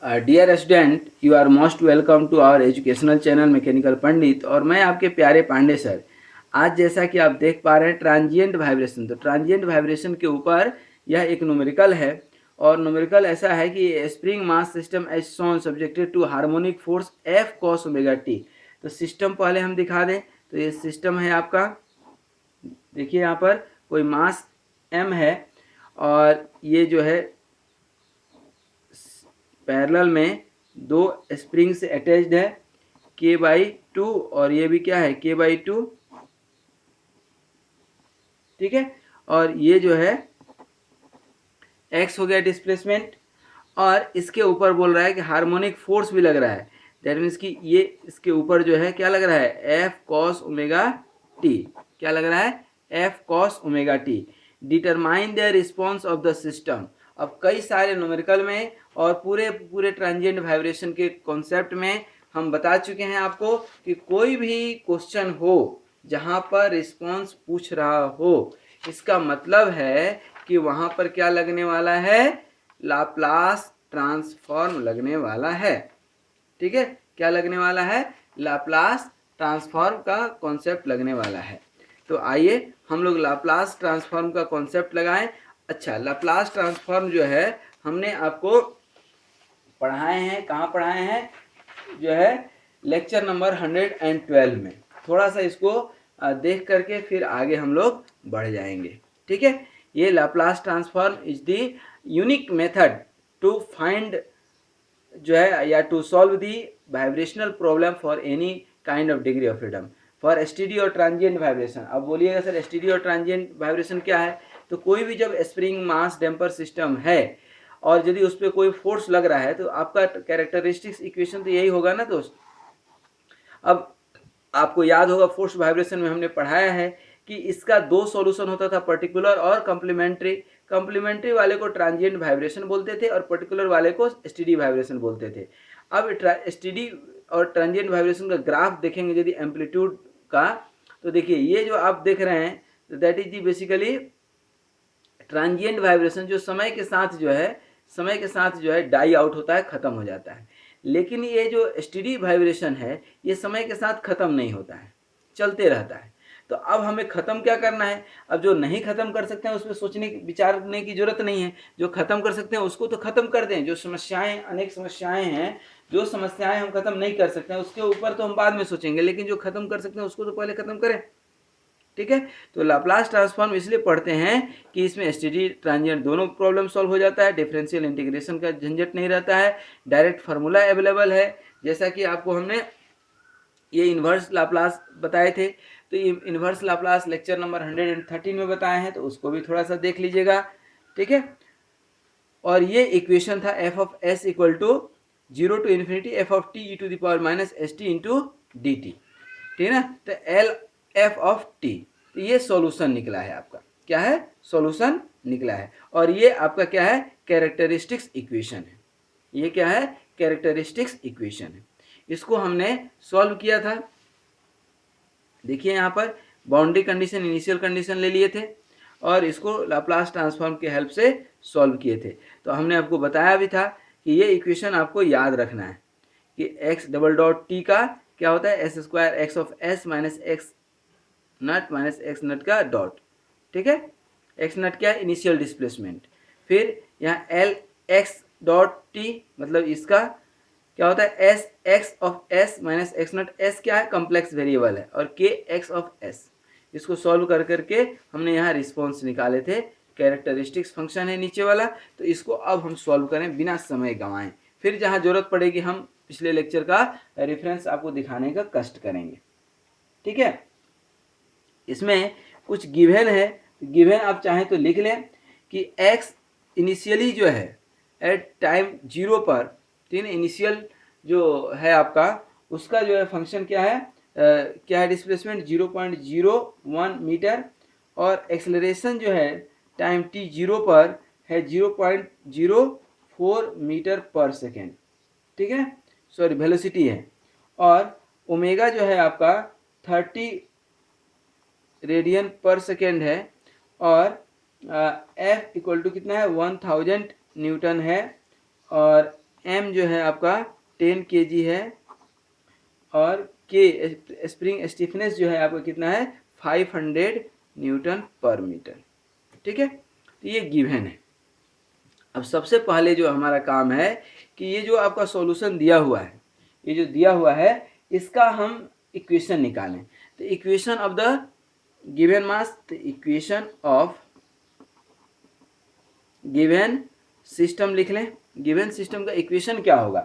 Dear student, you are most welcome to our educational channel Mechanical Pandit. और मैं आपके प्यारे पांडे सर। आज जैसा कि आप देख पा रहे हैं ट्रांजिएंट वाइब्रेशन, तो ट्रांजिएंट वाइब्रेशन के ऊपर यह एक न्यूमेरिकल है। और न्यूमेरिकल ऐसा है कि spring mass system as shown subjected to harmonic force F cos omega T. तो सिस्टम पहले हम दिखा दें। तो ये सिस्टम है आपका, देखिए यहाँ पर कोई मास एम है और ये जो है पैरेलल में दो स्प्रिंग से अटैच्ड है K/2, और ये भी क्या है K/2, ठीक है। और ये जो है x हो गया डिस्प्लेसमेंट, और इसके ऊपर बोल रहा है कि हार्मोनिक फोर्स भी लग रहा है। दैट मीन्स कि ये इसके ऊपर जो है क्या लग रहा है F cos ओमेगा टी। क्या लग रहा है F cos omega T. Determine the response of the system. अब कई सारे न्यूमेरिकल में और पूरे पूरे ट्रांजिएंट वाइब्रेशन के कॉन्सेप्ट में हम बता चुके हैं आपको कि कोई भी क्वेश्चन हो जहाँ पर रिस्पॉन्स पूछ रहा हो, इसका मतलब है कि वहाँ पर क्या लगने वाला है, लाप्लास ट्रांसफॉर्म लगने वाला है। ठीक है, क्या लगने वाला है, लाप्लास ट्रांसफॉर्म का कॉन्सेप्ट लगने वाला है। तो आइए हम लोग लाप्लास ट्रांसफॉर्म का कॉन्सेप्ट लगाएं। अच्छा, लाप्लास ट्रांसफॉर्म जो है हमने आपको पढ़ाए हैं, कहाँ पढ़ाए हैं, जो है लेक्चर नंबर 112 में। थोड़ा सा इसको देख करके फिर आगे हम लोग बढ़ जाएंगे। ठीक है, ये Laplace transform is the unique method to find जो है या to solve the vibrational problem for any kind of degree of freedom for steady और ट्रांजिएंट वाइब्रेशन। अब बोलिएगा सर एसटीडी और ट्रांजिएंट वाइब्रेशन क्या है। तो कोई भी जब स्प्रिंग मास डैम्पर सिस्टम है और यदि उस पर कोई फोर्स लग रहा है तो आपका कैरेक्टरिस्टिक्स इक्वेशन तो यही होगा ना दोस्त। अब आपको याद होगा फोर्स वाइब्रेशन में हमने पढ़ाया है कि इसका दो सॉल्यूशन होता था, पर्टिकुलर और कम्प्लीमेंट्री। कम्प्लीमेंट्री वाले को ट्रांजिएंट वाइब्रेशन बोलते थे और पर्टिकुलर वाले को एसटीडी वाइब्रेशन बोलते थे। अब एसटीडी और ट्रांजिएंट वाइब्रेशन का ग्राफ देखेंगे यदि एम्पलीट्यूड का, तो देखिए ये जो आप देख रहे हैं that is the basically transient vibration, जो समय के साथ जो है डाई आउट होता है, ख़त्म हो जाता है। लेकिन ये जो एसटीडी वाइब्रेशन है ये समय के साथ ख़त्म नहीं होता है, चलते रहता है। तो अब हमें ख़त्म क्या करना है। अब जो नहीं ख़त्म कर सकते हैं उस पर सोचने विचारने की ज़रूरत नहीं है। जो ख़त्म कर सकते हैं उसको तो ख़त्म कर दें। जो समस्याएं, अनेक समस्याएं हैं, जो समस्याएं हम ख़त्म नहीं कर सकते हैं उसके ऊपर तो हम बाद में सोचेंगे, लेकिन जो ख़त्म कर सकते हैं उसको तो पहले ख़त्म करें। ठीक है, तो लाप्लास ट्रांसफॉर्म इसलिए पढ़ते हैं कि इसमें एसटीडी ट्रांजिएंट दोनों प्रॉब्लम सॉल्व हो जाता है, डिफरेंशियल इंटीग्रेशन का झंझट नहीं रहता है, डायरेक्ट फार्मूला अवेलेबल है। जैसा कि आपको हमने ये इन्वर्स लाप्लास बताए थे, तो ये इन्वर्स लाप्लास लेक्चर नंबर 113 में बताए हैं, तो उसको भी थोड़ा सा देख लीजिएगा। ठीक है, और ये इक्वेशन था F of S equal to 0 to infinity F of T E to the power minus S T into D T. ठीक है ना, तो एल एफ ऑफ टी, तो ये सॉल्यूशन निकला है आपका। क्या है, सॉल्यूशन निकला है। और ये आपका क्या है, कैरेक्टरिस्टिक्स इक्वेशन है। ये क्या है, कैरेक्टरिस्टिक्स इक्वेशन है। इसको हमने सॉल्व किया था। देखिए यहाँ पर बाउंड्री कंडीशन, इनिशियल कंडीशन ले लिए थे और इसको लाप्लास ट्रांसफॉर्म के हेल्प से सॉल्व किए थे। तो हमने आपको बताया भी था कि ये इक्वेशन आपको याद रखना है कि एक्स डबल डॉट टी का क्या होता है, S square X of S minus X naught का डॉट। ठीक है, एक्स नट क्या है, इनिशियल डिस्प्लेसमेंट। फिर यहाँ एल एक्स डॉट टी मतलब इसका क्या होता है, S X of S minus X naught. S क्या है, कॉम्प्लेक्स वेरिएबल है, और के एक्स ऑफ एस। इसको सॉल्व कर करके हमने यहाँ रिस्पॉन्स निकाले थे। कैरेक्टरिस्टिक्स फंक्शन है नीचे वाला, तो इसको अब हम सॉल्व करें बिना समय गंवाएं। फिर जहाँ जरूरत पड़ेगी हम पिछले लेक्चर का रेफरेंस आपको दिखाने का कष्ट करेंगे। ठीक है, इसमें कुछ गिवन है, गिवन आप चाहें तो लिख लें कि x इनिशियली जो है एट टाइम 0 पर, ठीक है, इनिशियल जो है आपका उसका जो है फंक्शन क्या है, क्या है, डिस्प्लेसमेंट 0.01 मीटर, और एक्सेलरेशन जो है टाइम t 0 पर है 0.04 मीटर पर सेकेंड। ठीक है, सॉरी वेलोसिटी है। और ओमेगा जो है आपका 30 रेडियन पर सेकेंड है, और एफ इक्वल टू कितना है, 1000 न्यूटन है, और एम जो है आपका 10 kg है और के स्प्रिंग स्टिफनेस जो है आपका कितना है 500 न्यूटन पर मीटर। ठीक है, तो ये गिवन है। अब सबसे पहले जो हमारा काम है कि ये जो आपका सॉल्यूशन दिया हुआ है, ये जो दिया हुआ है इसका हम इक्वेशन निकालें। तो equation of the given mass, तो इक्वेशन ऑफ गिवन सिस्टम लिख लें। गिवन सिस्टम का इक्वेशन क्या होगा,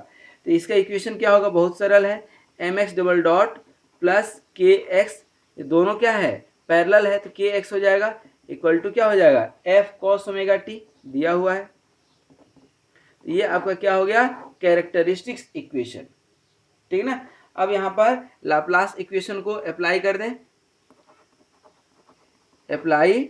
तो इसका इक्वेशन क्या होगा, बहुत सरल है, M X double dot plus K X, ये दोनों क्या है पैरेलल है, तो के एक्स हो जाएगा इक्वल टू क्या हो जाएगा एफ कॉस ओमेगा टी दिया हुआ है। ये आपका क्या हो गया कैरेक्टरिस्टिक्स इक्वेशन। ठीक ना, अब यहाँ पर लाप्लास इक्वेशन को अप्लाई कर दें। अप्लाई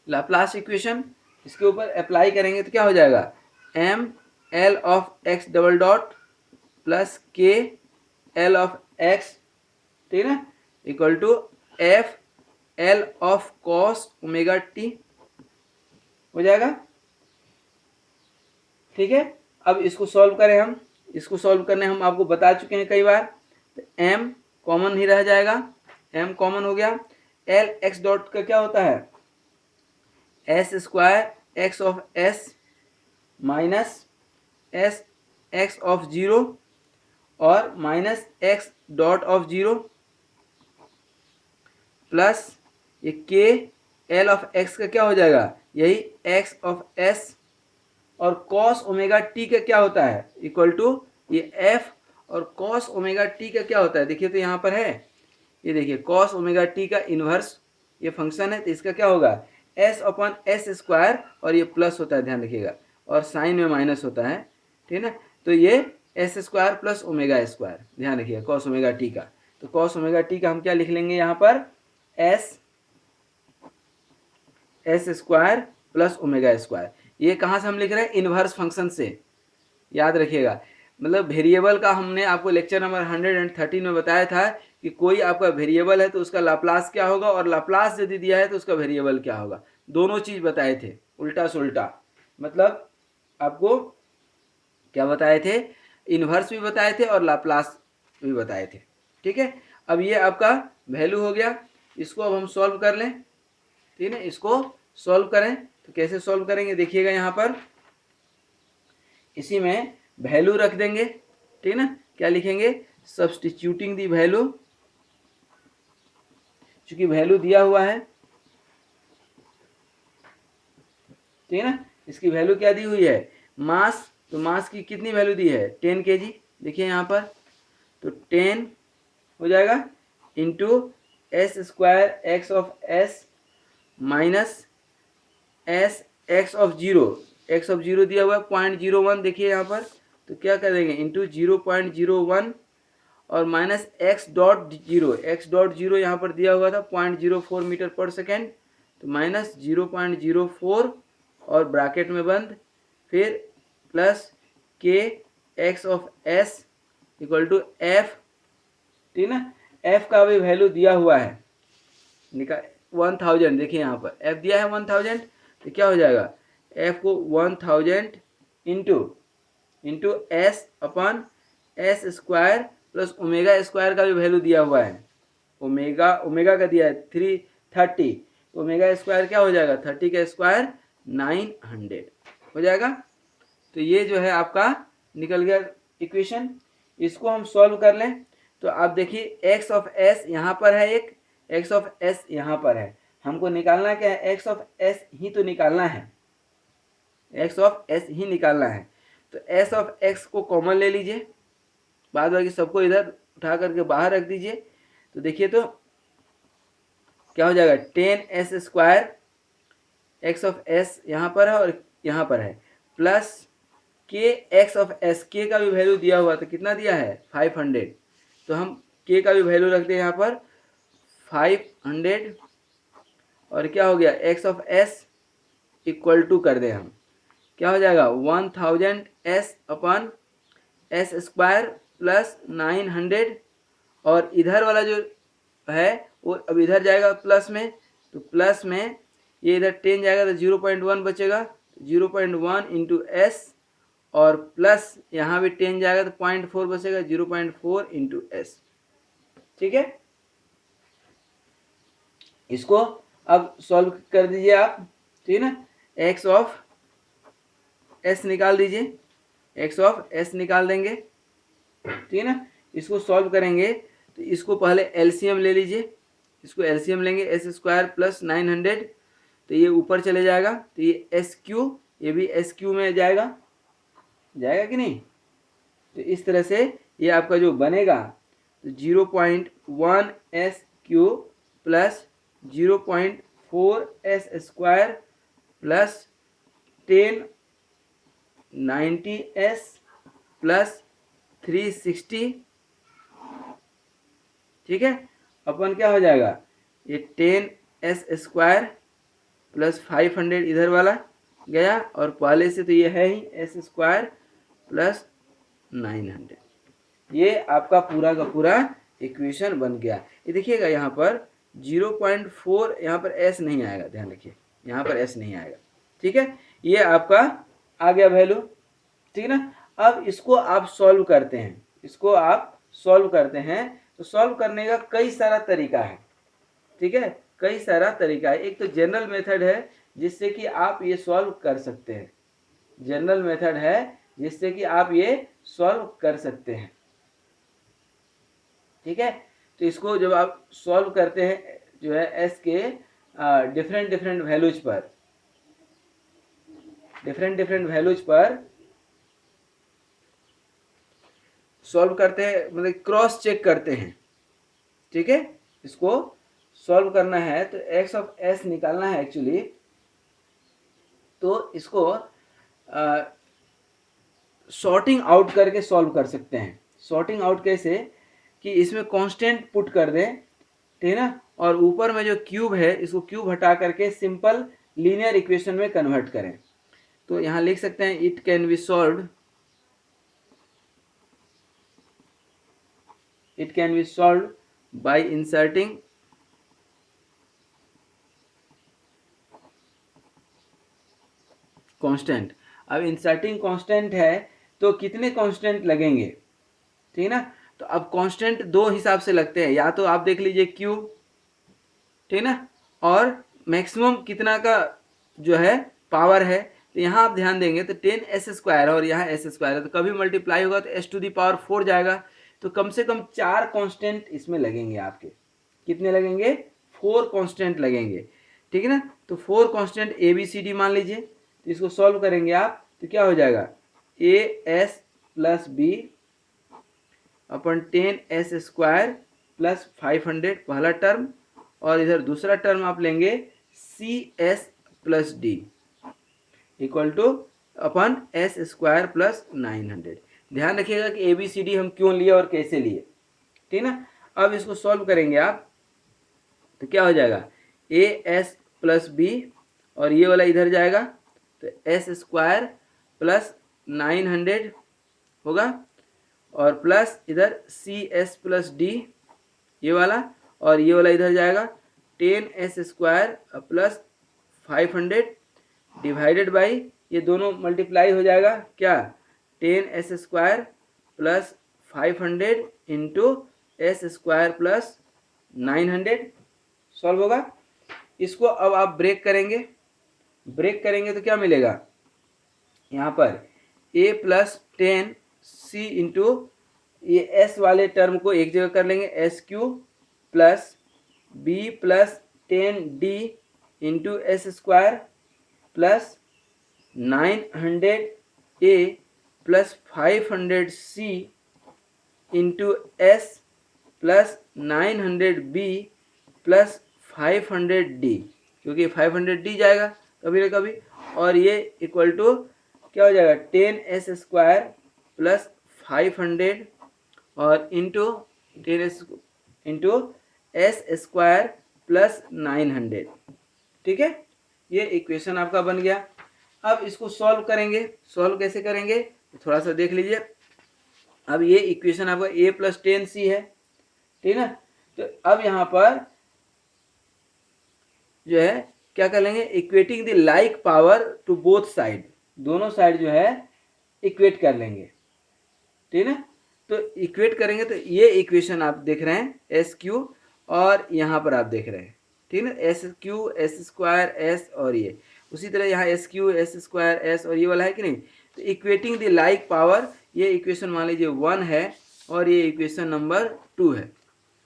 लाप्लास इक्वेशन, इसके ऊपर अप्लाई करेंगे तो क्या हो जाएगा M L of X double dot plus K L of X, ठीक है ना, equal to F L of cos omega T हो जाएगा। ठीक है, अब इसको सॉल्व करें हम, इसको सॉल्व करने हम आपको बता चुके हैं कई बार। तो m कॉमन ही रह जाएगा, m कॉमन हो गया, एल एक्स डॉट का क्या होता है S square X of S minus S X of zero और minus X dot of zero plus ये के एल ऑफ एक्स का क्या हो जाएगा यही एक्स ऑफ एस और कॉस ओमेगा टी का क्या होता है इक्वल टू ये एफ और कॉस ओमेगा टी का क्या होता है, देखिए तो यहाँ पर है, ये देखिए कॉस ओमेगा टी का इन्वर्स ये फंक्शन है, तो इसका क्या होगा एस अपॉन एस स्क्वायर और ये प्लस होता है ध्यान रखिएगा और साइन में माइनस होता है, ठीक है ना, तो ये S square plus omega square ध्यान रखिएगा कॉस ओमेगा टी का। तो कॉस ओमेगा टी का हम क्या लिख लेंगे यहाँ पर S square plus omega square. ये कहाँ से हम लिख रहे हैं इन्वर्स फंक्शन से, याद रखिएगा। मतलब वेरिएबल का हमने आपको लेक्चर नंबर 113 में बताया था कि कोई आपका वेरिएबल है तो उसका लाप्लास क्या होगा और लाप्लास यदि दिया है तो उसका वेरिएबल क्या होगा, दोनों चीज बताए थे उल्टा सुल्टा। मतलब आपको क्या बताए थे, इन्वर्स भी बताए थे और लाप्लास भी बताए थे। ठीक है, अब ये आपका वैल्यू हो गया, इसको अब हम सॉल्व कर लें। ठीक है, इसको सॉल्व करें तो कैसे सॉल्व करेंगे देखिएगा, यहाँ पर इसी में वैल्यू रख देंगे, ठीक है ना, क्या लिखेंगे सब्स्टिट्यूटिंग दी वैल्यू, चूंकि वैल्यू दिया हुआ है, ठीक है ना, इसकी वैल्यू क्या दी हुई है मास, तो मास की कितनी वैल्यू दी है 10 kg, देखिए यहाँ पर तो 10 हो जाएगा into S square X of S minus S X of zero, x of zero दिया हुआ है 0.01, देखिए यहाँ पर तो क्या कर देंगे इंटू 0.01 और minus X dot zero, x dot zero यहाँ पर दिया हुआ था 0.04 मीटर पर सेकेंड, तो माइनस 0.04 और ब्रैकेट में बंद, फिर plus K X of S equal to F, ठीक ना, एफ का भी वैल्यू दिया हुआ है निकाल 1000, देखिए यहाँ पर एफ दिया है 1000, तो क्या हो जाएगा एफ को 1000 into S upon S square plus omega square का भी वैल्यू दिया हुआ है, ओमेगा का दिया है 330, ओमेगा स्क्वायर क्या हो जाएगा 30 का स्क्वायर 900 हो जाएगा। तो ये जो है आपका निकल गया इक्वेशन, इसको हम सॉल्व कर लें तो आप देखिए एक्स ऑफ एस यहाँ पर है, एक एक्स ऑफ एस यहाँ पर है, हमको निकालना क्या है एक्स ऑफ एस ही तो निकालना है, एक्स ऑफ एस ही निकालना है। तो एस ऑफ एक्स को कॉमन ले लीजिए, बाद बाकी सबको इधर उठा करके बाहर रख दीजिए, तो देखिए तो क्या हो जाएगा 10 S square, X of S यहाँ पर है और यहाँ पर है, plus K X of S, के का भी वैल्यू दिया हुआ तो कितना दिया है 500, तो हम के का भी वैल्यू रखते हैं यहाँ पर 500 और क्या हो गया X of S equal to कर दें हम, क्या हो जाएगा 1000 S upon S square plus 900 और इधर वाला जो है वो अब इधर जाएगा प्लस में, तो प्लस में ये इधर 10 जाएगा तो 0.1 बचेगा, 0.1 इंटू एस और प्लस यहाँ भी 10 जाएगा तो 0.4 बचेगा, 0.4 इंटू एस। ठीक है, इसको अब सॉल्व कर दीजिए आप। ठीक है ना, एक्स ऑफ एस निकाल दीजिए, एक्स ऑफ एस निकाल देंगे। ठीक है ना, इसको सॉल्व करेंगे तो इसको पहले एलसीएम ले लीजिए, इसको एलसीएम लेंगे, एस स्क्वायर प्लस 900, तो ये ऊपर चले जाएगा, तो ये एस क्यू, ये भी एस क्यू में जाएगा, जाएगा कि नहीं। तो इस तरह से ये आपका जो बनेगा तो 0.1 S cube plus 0.4 S square plus 1090 S plus 360। ठीक है, अपन क्या हो जाएगा, ये 10 एस स्क्वायर प्लस 500 इधर वाला गया, और पहले से तो ये है ही एस स्क्वायर प्लस 900। ये आपका पूरा का पूरा इक्वेशन बन गया। ये देखिएगा यहाँ पर 0.4, यहाँ पर एस नहीं आएगा, ध्यान रखिए यहाँ पर एस नहीं आएगा। ठीक है, ये आपका आ गया वैल्यू। ठीक है ना, अब इसको आप सॉल्व करते हैं, इसको आप सॉल्व करते हैं, तो सॉल्व करने का कई सारा तरीका है। ठीक है, कई सारा तरीका है। एक तो जनरल मेथड है जिससे कि आप ये सॉल्व कर सकते हैं, जनरल मेथड है जिससे कि आप ये सॉल्व कर सकते हैं। ठीक है, तो इसको जब आप सॉल्व करते हैं जो है एस के डिफरेंट डिफरेंट वैल्यूज पर, डिफरेंट डिफरेंट वैल्यूज पर सॉल्व करते हैं, मतलब क्रॉस चेक करते हैं। ठीक है, इसको सॉल्व करना है तो एक्स ऑफ एस निकालना है एक्चुअली, तो इसको सॉर्टिंग आउट करके सॉल्व कर सकते हैं। सॉर्टिंग आउट कैसे, कि इसमें कांस्टेंट पुट कर दें, ठीक है ना, और ऊपर में जो क्यूब है इसको क्यूब हटा करके सिंपल लीनियर इक्वेशन में कन्वर्ट करें। तो यहाँ लिख सकते हैं it can be solved, it can be solved by inserting constant. अब इंसर्टिंग कांस्टेंट है तो कितने कांस्टेंट लगेंगे, ठीक है ना, तो अब कांस्टेंट दो हिसाब से लगते हैं, या तो आप देख लीजिए क्यूब, ठीक है ना, और मैक्सिमम कितना का जो है पावर है, तो यहाँ आप ध्यान देंगे तो 10 एस स्क्वायर और यहाँ एस स्क्वायर है, तो कभी मल्टीप्लाई होगा तो एस टू दी पावर 4 जाएगा, तो कम से कम 4 कांस्टेंट इसमें लगेंगे आपके। कितने लगेंगे, 4 कांस्टेंट लगेंगे। ठीक है ना, तो 4 constant A B C D मान लीजिए, तो इसको सॉल्व करेंगे आप तो क्या हो जाएगा, A S plus B upon 10 S square plus 500 पहला टर्म, और इधर दूसरा टर्म आप लेंगे C S plus D equal to upon S square plus 900। ध्यान रखिएगा कि ए बी सी डी हम क्यों लिए और कैसे लिए। ठीक ना, अब इसको सॉल्व करेंगे आप तो क्या हो जाएगा, ए एस प्लस बी, और ये वाला इधर जाएगा तो एस स्क्वायर प्लस 900 होगा, और प्लस इधर सी एस प्लस डी ये वाला, और ये वाला इधर जाएगा 10 S square plus 500 divided by, ये दोनों मल्टीप्लाई हो जाएगा क्या, 10 S square plus 500 into S square plus 900 solve होगा। इसको अब आप ब्रेक करेंगे, ब्रेक करेंगे तो क्या मिलेगा, यहाँ पर a प्लस 10 सी इंटू ये एस वाले टर्म को एक जगह कर लेंगे, S cube plus B plus 10 D into S square plus 900 A plus 500 C into S plus 900 B plus 500 D, क्योंकि 500 डी जाएगा कभी ना कभी, और ये इक्वल टू क्या हो जाएगा 10 एस स्क्वायर प्लस 500 और इंटू 10 एस स्क्वायर प्लस 900। ठीक है, ये इक्वेशन आपका बन गया। अब इसको सॉल्व करेंगे, सॉल्व कैसे करेंगे थोड़ा सा देख लीजिए। अब ये इक्वेशन आपका a प्लस 10c है, ठीक है ना, तो अब यहाँ पर जो है क्या कर लेंगे, equating the like power to both side, दोनों साइड जो है इक्वेट कर लेंगे, ठीक है। तो इक्वेट करेंगे तो ये इक्वेशन आप देख रहे हैं एस क्यू, और यहाँ पर आप देख रहे हैं, ठीक है ना, S Q S square S, और ये उसी तरह यहाँ S Q S square S, और ये वाला है कि नहीं। तो इक्वेटिंग द लाइक पावर, ये इक्वेशन मान लीजिए 1 है और ये इक्वेशन नंबर 2 है,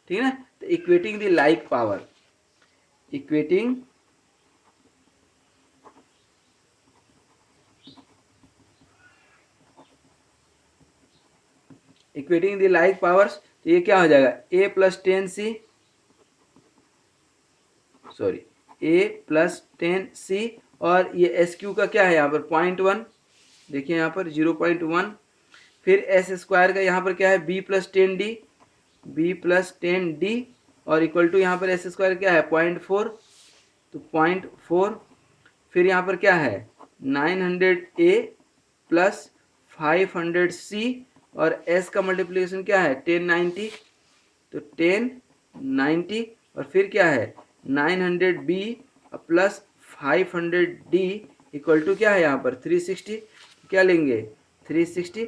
ठीक है ना। तो equating the like power, equating equating the like powers, तो ये क्या हो जाएगा, ए प्लस 10c, सॉरी ए प्लस 10c, और ये एस क्यू का क्या है यहाँ पर 0.1, देखिए यहाँ पर 0.1, फिर एस स्क्वायर का यहाँ पर क्या है B plus 10d, B plus 10d, और इक्वल टू यहाँ पर एस स्क्वायर क्या है 0.4, तो 0.4, फिर यहाँ पर क्या है 900a प्लस 500c, और s का मल्टीप्लिकेशन क्या है 1090, तो 1090, और फिर क्या है 900b plus 500d equal to क्या है यहाँ पर 360, क्या लेंगे 360।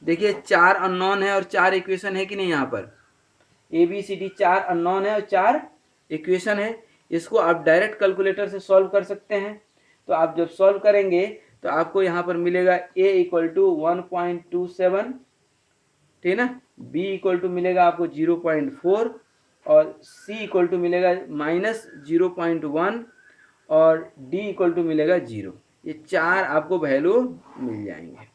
देखिए 4 अननोन है और 4 इक्वेशन है कि नहीं, यहाँ पर A B C D 4 unknown है और 4 इक्वेशन है। इसको आप डायरेक्ट कैलकुलेटर से सॉल्व कर सकते हैं। तो आप जब सॉल्व करेंगे तो आपको यहाँ पर मिलेगा a इक्वल टू 1.27, ठीक है ना, b इक्वल टू मिलेगा आपको 0.4, और c इक्वल टू मिलेगा -0.1, और d इक्वल टू मिलेगा 0। ये 4 आपको वैल्यू मिल जाएंगे,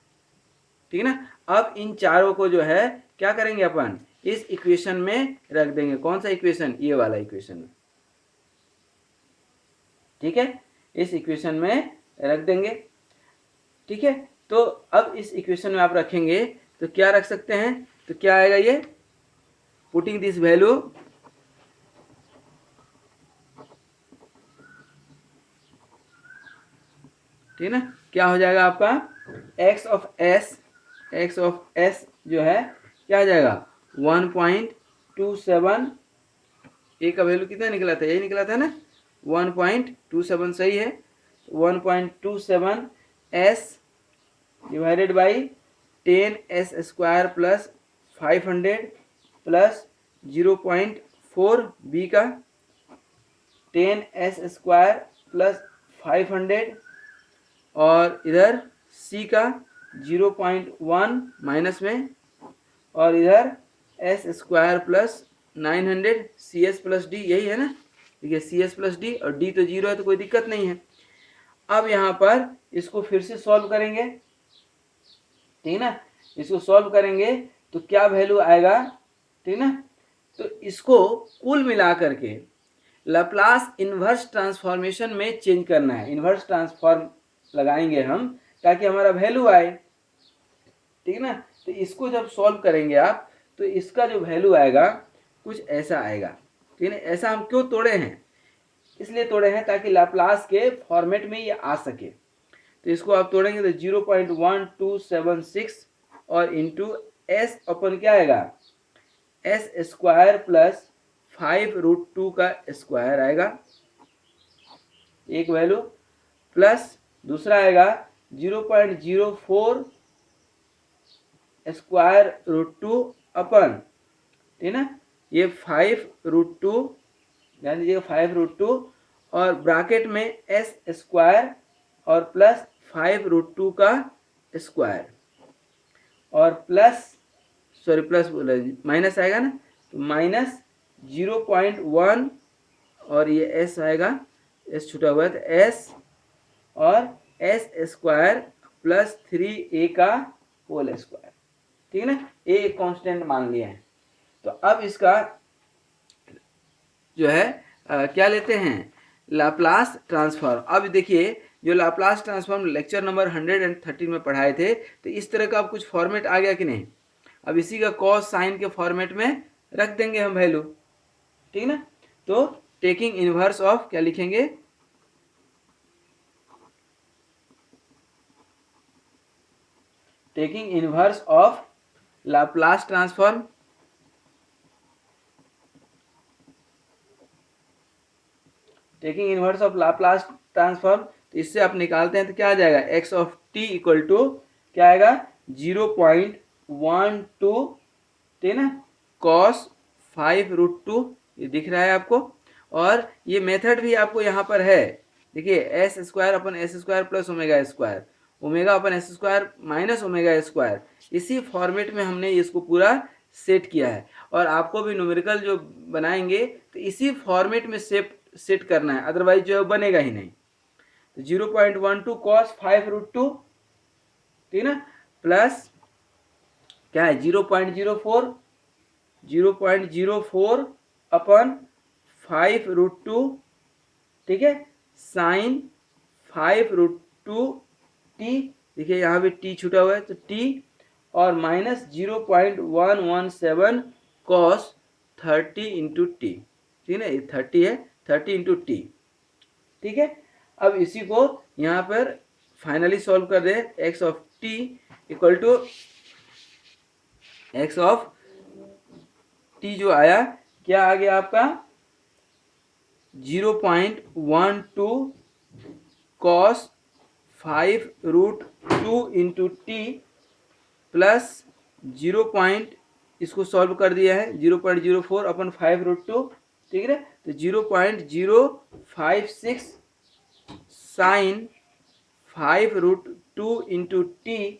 ठीक है ना। अब इन चारों को जो है क्या करेंगे, अपन इस इक्वेशन में रख देंगे। कौन सा इक्वेशन, ये वाला इक्वेशन में, ठीक है, इस इक्वेशन में रख देंगे, ठीक है। तो अब इस इक्वेशन में आप रखेंगे तो क्या रख सकते हैं, तो क्या आएगा, ये पुटिंग दिस वैल्यू, ठीक है ना, क्या हो जाएगा आपका x ऑफ s जो है क्या आ जाएगा 1.27, a का वैल्यू कितना निकला था, यही निकला था ना 1.27, सही है। 1.27 s divided by 10s square plus 500 plus 0.4 b का 10s स्क्वायर प्लस 500, और इधर c का 0.1 माइनस में, और इधर s square plus 900 cs plus d, यही है ना, देखिए cs प्लस d, और d तो 0 है तो कोई दिक्कत नहीं है। अब यहाँ पर इसको फिर से सॉल्व करेंगे, ठीक है ना, इसको सॉल्व करेंगे तो क्या वैल्यू आएगा, ठीक है ना। तो इसको कुल मिला करके लाप्लास इन्वर्स ट्रांसफॉर्मेशन में चेंज करना है, इन्वर्स ट्रांसफॉर्म लगाएंगे हम ताकि हमारा वैल्यू आए, ठीक है ना। तो इसको जब सॉल्व करेंगे आप तो इसका जो वैल्यू आएगा कुछ ऐसा आएगा, ठीक है ना। ऐसा हम क्यों तोड़े हैं, इसलिए तोड़े हैं ताकि लाप्लास के फॉर्मेट में ये आ सके। तो इसको आप तोड़ेंगे तो 0.1276 और इंटू एस अपन क्या आएगा एस स्क्वायर प्लस 5√2 का स्क्वायर आएगा, एक वैल्यू, प्लस दूसरा आएगा 0.04 स्क्वायर√2 अपन, ठीक है ना, ये 5√2, ध्यान दीजिएगा 5√2, और ब्रैकेट में एस स्क्वायर और प्लस 5√2 का स्क्वायर, और प्लस सॉरी प्लस माइनस आएगा ना, तो माइनस 0.1, और ये एस आएगा, एस छूटा हुआ है तो एस, और एस स्क्वायर प्लस 3a का होल स्क्वायर, ठीक है ना, a एक कांस्टेंट मान लिया है। तो अब इसका जो है क्या लेते हैं लाप्लास ट्रांसफॉर्म। अब देखिए जो लाप्लास ट्रांसफॉर्म लेक्चर नंबर 113 में पढ़ाए थे, तो इस तरह का अब कुछ फॉर्मेट आ गया कि नहीं। अब इसी का कॉस साइन के फॉर्मेट में रख देंगे हम वैल्यू, ठीक है ना। तो टेकिंग इनवर्स ऑफ क्या लिखेंगे, taking inverse of Laplace transform taking inverse of Laplace transform, तो इससे आप निकालते हैं तो क्या आ जाएगा, X of T equal to क्या आएगा 0.12, ठीक है ना, कॉस 5√2, ये दिख रहा है आपको। और ये मेथड भी आपको यहाँ पर है, देखिए S square upon S square plus omega square, omega upon S square minus omega square, इसी फॉर्मेट में हमने इसको पूरा सेट किया है। और आपको भी न्यूमेरिकल जो बनाएंगे तो इसी फॉर्मेट में सेट करना है, अदरवाइज जो है बनेगा ही नहीं। तो 0.12 कॉस 5√2, ठीक है ना, प्लस क्या है 0.04 अपन 5√2, ठीक है, साइन 5√2 टी, देखिए यहाँ पे टी छूटा हुआ है तो टी, और माइनस 0.117 कॉस 30 इंटू टी, ठीक है ना, ये 30 है, 30 इंटू टी, ठीक है। अब इसी को यहाँ पर फाइनली सॉल्व कर दे, X of T equal to X of T जो आया क्या आ गया आपका 0.12 कॉस 5√2 इंटू टी प्लस 0. इसको सॉल्व कर दिया है 0.04 अपन 5√2, ठीक है, तो 0.056 साइन 5√2 इंटू टी,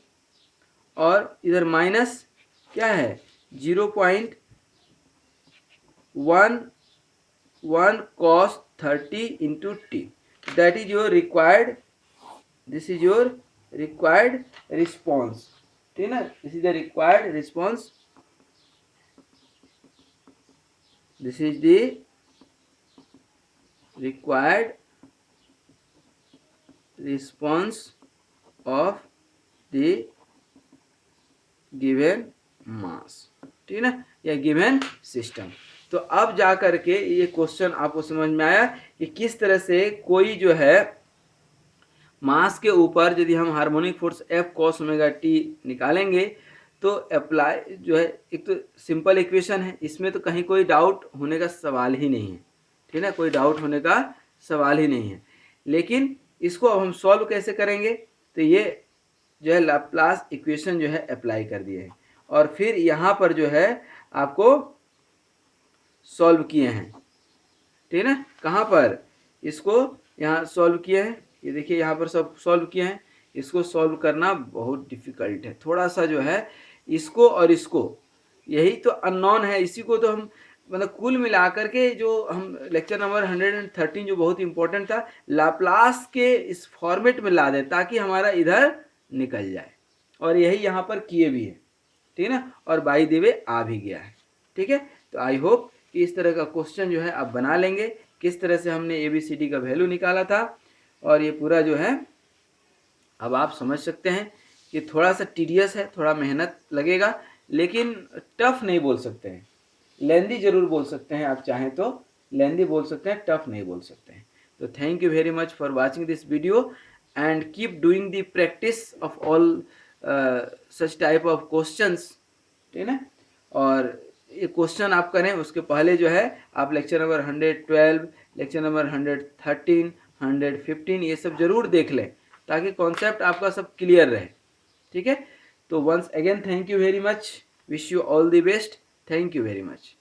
और इधर माइनस क्या है 0.11 cos 30 into T, that is your required, this is your required response, ठीक है ना, this is the required response, this is the required response of the given mass, ठीक है ना, या गिवन सिस्टम। तो अब जा करके ये क्वेश्चन आपको समझ में आया कि किस तरह से कोई जो है मास के ऊपर यदि हम harmonic force F cos omega T निकालेंगे तो अप्लाई जो है, एक तो सिंपल इक्वेशन है, इसमें तो कहीं कोई डाउट होने का सवाल ही नहीं है, ठीक है ना, कोई डाउट होने का सवाल ही नहीं है। लेकिन इसको अब हम सॉल्व कैसे करेंगे, तो ये जो है लाप्लास इक्वेशन जो है अप्लाई कर दिए हैं, और फिर यहाँ पर जो है आपको सॉल्व किए हैं, ठीक है ना, कहाँ पर इसको यहाँ सॉल्व किए हैं, ये देखिए यहाँ पर सब सॉल्व किए हैं। इसको सॉल्व करना बहुत डिफिकल्ट है थोड़ा सा जो है, इसको और इसको, यही तो अननोन है, इसी को तो हम मतलब कुल मिलाकर के जो हम लेक्चर नंबर 113 जो बहुत इंपॉर्टेंट था, लाप्लास के इस फॉर्मेट में ला दें ताकि हमारा इधर निकल जाए, और यही यहाँ पर किए भी है, ठीक है ना, और बाई द वे आ भी गया है, ठीक है। तो आई होप कि इस तरह का क्वेश्चन जो है आप बना लेंगे, किस तरह से हमने ABCD का वैल्यू निकाला था, और ये पूरा जो है अब आप समझ सकते हैं कि थोड़ा सा टीडियस है, थोड़ा मेहनत लगेगा, लेकिन टफ नहीं बोल सकते हैं, लेंदी जरूर बोल सकते हैं, आप चाहें तो लेंदी बोल सकते हैं, टफ नहीं बोल सकते हैं। तो thank you very much for watching this video and keep doing the practice of all such type of questions, ठीक है ना। और ये क्वेश्चन आप करें उसके पहले जो है आप लेक्चर नंबर 112, लेक्चर नंबर 113, 115 ये सब जरूर देख लें ताकि कॉन्सेप्ट आपका सब क्लियर रहे, ठीक है। तो once again thank you very much, wish you all the best, thank you very much.